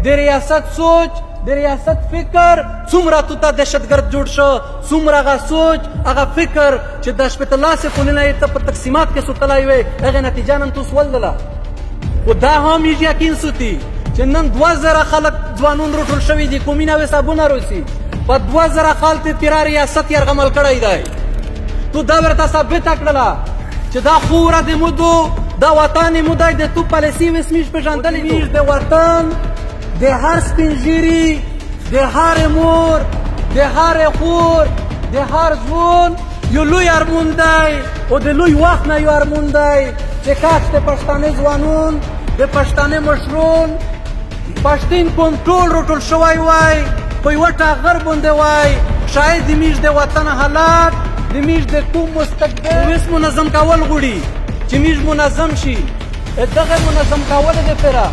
د ریاست سوچ د ریاست فکر څومره تو ته دهشتګرد جوړ شو څومره هغه سوچ هغه فکر چې د شپېته لاسې کلونه یې ته په تقسیمات کې سوتلی وې هغې نتیجه نن تو سولدله خو دا هم یې یقین سوتي چې نن 2000 خلک ځوانون راټول شوي دي کومې نوې صابونه روسي په 2000 کال ته تیرا ریاست یرغمل کړی دی تو دا ورته ثابته کړله چې دا خوره د مودو دا وطن مو دی د تو پالیسي وسمیش پېژندلې دي د وطن د هر سپین ږیري د هر مور د هر خور د هر ځوان یو لوی ارمون دی او د لوی وخت نه یو ارمون دی چې کاش د پښتانه ځوانون د پښتانه مشرون پښتین کوم ټول راټول شوی وای په یوه ټاغر باندې وای شاید د میش د وطن حالات د میش د کوم مستقبل اوس منظم کول غواړي چې میش منظم شي دغه منظم کول دپاره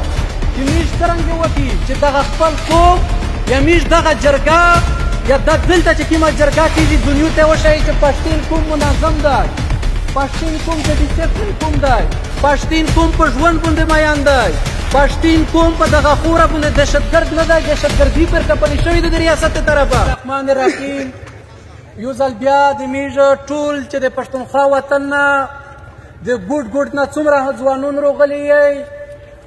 چې میش څرنګه وکړي چې دغه خپل قوم یا میش دغه جرګه یا دلته چې کومه جرګه کېږي دنیو ته وښایي چې پښتین کوم منظم دی پښتین کوم د ډسپلین کوم دی پښتین کوم په ژوند باندې میان دی پښتین کوم په دغه خوره باندې دهشتګرد نه دی دهشتګردي پر کپلې شوې ده د ریاست طرفه رحمان رحیم یو ځل بیا د میژ ټول چې د پښتونخوا وطن نه د ګوټ ګوټ نه څومره ځوانون راغلي یئ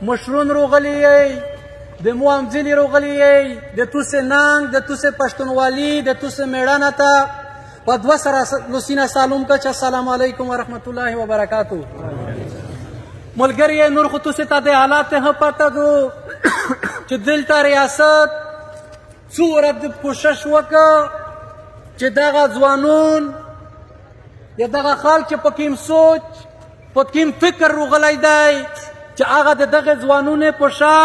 مشرون راغلي یئ د مو همځلي راغلي یئ د توسې ننګ د توسې پښتونوالي د توسې میړانه ته په 200 لسینه سالوم که چې السلام علیکم ورحمت الله وبرکاتو ملګری نور خو توسې ته د حالات هم پته دو چې دلته ریاست څو ورځې کوشش وکړه چې دغه ځوانون یا دغه خلک چې په کوم سوچ په کوم فکر راغلی دی چې هغه د دغه ځوانونو په شا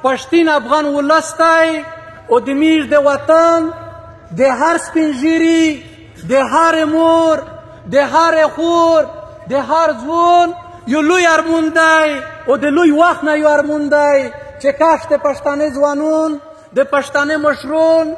پښتین افغان ولس دی او د میژ د وطن د هر سپین ږیري د هر مور د هر خور د هر ځوان یو لوی ارمون دی او د لوی وخت نه یو ارمون دی چې کاش د پښتانه ځوانون د پښتانه مشرون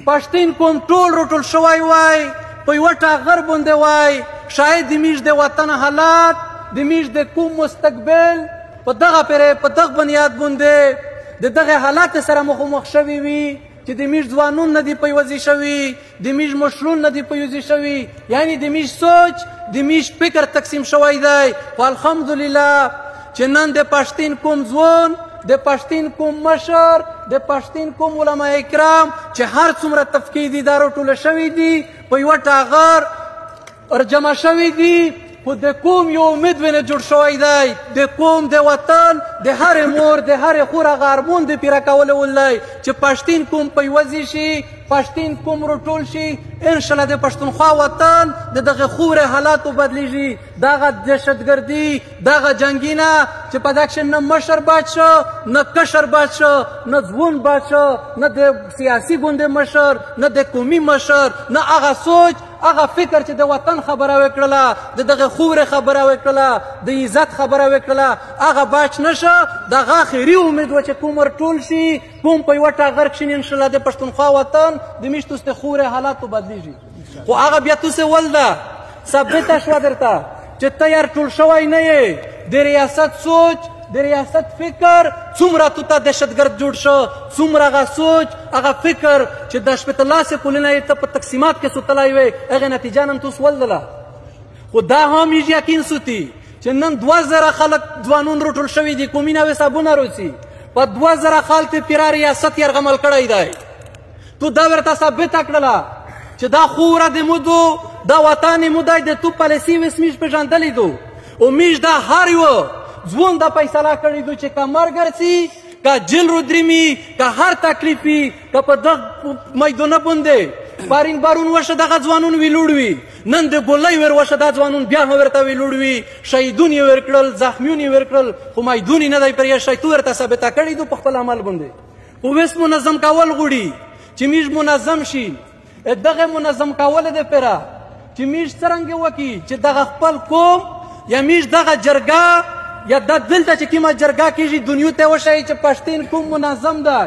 پښتین کوم ټول راټول شوی وای په یوه ټاغر باندې وای شاید د میژ د وطن حالات د میژ د کوم مستقبل په دغه بنیاد باندې د دغه حالات سره مخامخ شوي وي چې د میژ ځوانون نه دي پیوځي شوي د میژ مشرون نه دي پیوځي شوي یعنی د میژ سوچ د میژ فکر تقسیم شوی دی خو الحمدلله چې نن د پښتین کوم ځوان د پښتین کوم مشر د پښتین کوم علما کرام چې هر څومره تفقیدي دا راټوله شوي دي په یوه ټاغر جمع شوي دي خو د کوم یو امید ونه جوړ شوی دی د کوم د وطن د هر مور د هر خور هغه ارمون د پیره کولو ولدی چې پښتین کوم پیوځي شي پښتین کوم راټول شي انشاءالله د پښتونخوا وطن د دغه خورې حالاتو بدلیږي دغه دهشتګردي دغه جنګینه چې په دغه نه مشر باد شو نه کشر باد شو نه ځوان باد شو نه د سیاسي ګوندې مشر نه د قومي مشر نه هغه سوچ هغه فکر چې د وطن خبره وکړله د دغه خورې خبره وکړله د عزت خبره وکړله هغه باچ نشه دغه اخري امید و چې کوم ورټول شي کوم په یوه ټاغر کښېني انشاءالله د پښتونخوا وطن د میشت توس د خورې حالاتو بدلیږي خو هغه بیا توسې ولده ثابته شوه درته چې ته یار ټول شوی نه یې د ریاست سوچ د ریاست فکر څومره تو ته دهشتګرد جوړ شو څومره هغه سوچ هغه فکر چې د شپېته لاسې کلونه یې ته په تقسیمات کې سوتلی وې هغې نتیجه نن تو سولدله خو دا هم یې یقین سوتي چې نن 2000 خلک ځوانون راټول شوي دي کومې نوې صابونه روسي په 2000 کال ته تیرا ریاست یرغمل کړی دی تو دا ورته ثابته کړله چې دا خوره د مودو دا وطن مو دی د تو پالیسي وسمیش پېژندلی دو او میش دا هر یوه ځوان دا فیصله کړې دو چې که مرګ ګرځي که جیل رودرمي که هر تکلیف وي که په دغه میدانه باندې بارین بارون وشه دغه ځوانون ویلوړ وي نن د ګولۍ ور وشه دا ځوانون بیا هم ورته ویلوړ وي شهیدون یې ورکړل زخمیون یې ورکړل خو میدون یې نه دی پرېښی تو ورته ثابته کړې دو په خپل عمل باندې خو اوس منظم کول غواړي چې میژ منظم شي دغه منظم کول دپاره چې میژ څرنګه وکړي چې دغه خپل قوم یا میژ دغه جرګه یا دلته چې کومه جرګه کېږي دنیو ته وښایي چې پښتین کوم منظم دی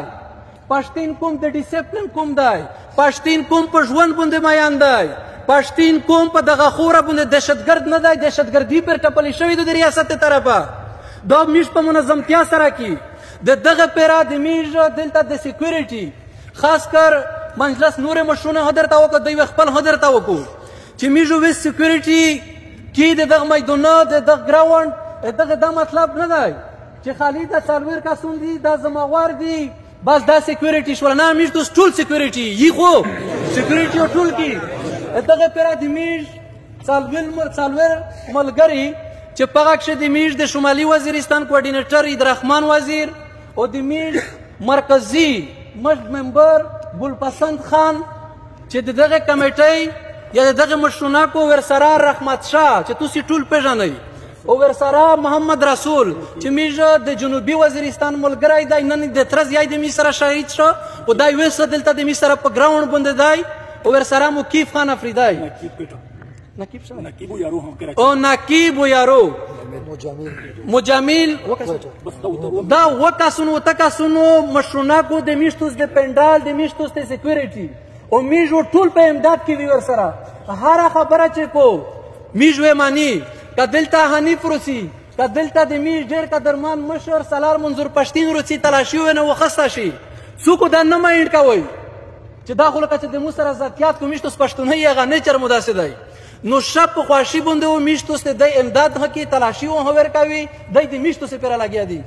پښتین کوم د ډسپلین کوم دی پښتین کوم په ژوند باندې میان دی پښتین کوم په دغه خوره باندې دهشتګرد نه دی دهشتګردي پر ټپلې شوې ده د ریاست طرفه دا میژ په منظمتیا سره کې د دغه پیرا د میژ دلته د سیکورټي خاص کر مجلس نور مشرونه هم درته وکړو دوی خپل هم درته وکړو چې میژو ویس سیکورټي کې د دغه میدانه د دغه ګراوند دغه دا مطلب نه دی چې خالي دا څلور کسون دي دا زموار دي بس دا سیکورټي شول نه میژ دوس ټول سیکورټي یي خو سیکورټي ټول کې دغه پیرا د میژ څلور ملګري چې په هغه کښې د میژ د شمالي وزیرستان کوارډینیټر عیدرحمان وزیر او د میژ مرکزي ممبر ګلپسند خان چې د دغه کمیټۍ یا د دغه مشرونکو ورسره رحمت شاه چې تاسې ټول پېژنئ او ورسره محمد رسول چې میژ د جنوبي وزیرستان ملګری دی نن د تره زیای د میژ سره شهید شو او دی ویسه دلته د میژ سره په ګراوند باندې دی او ورسره مکیف خان افریدی او نقیب و یارو مجامیل دا وکاسونو تکاسونو مشرونکو د میشتوس د پنډال د میشتوس د سیکورټي او میژو ټول په امداد کې وي ورسره هره خبره چې کو میژ وې مانی که دلته حنیف روسي که دلته د میژ ډېر قدرمن مشر سالار منظور پښتین روسي تلاشي وي نو وخسته شي څوک دا نه مایند کوئ چې دا خو لکه چې د مو سره ذاتیات کو میشتوس پښتونۍ هغه نیچر مو داسې دی نو شب په خواشي باندې و میشتوس د امداد حقي تلاشي و هم ورکوي دی د میشتوس پرې لګیا دي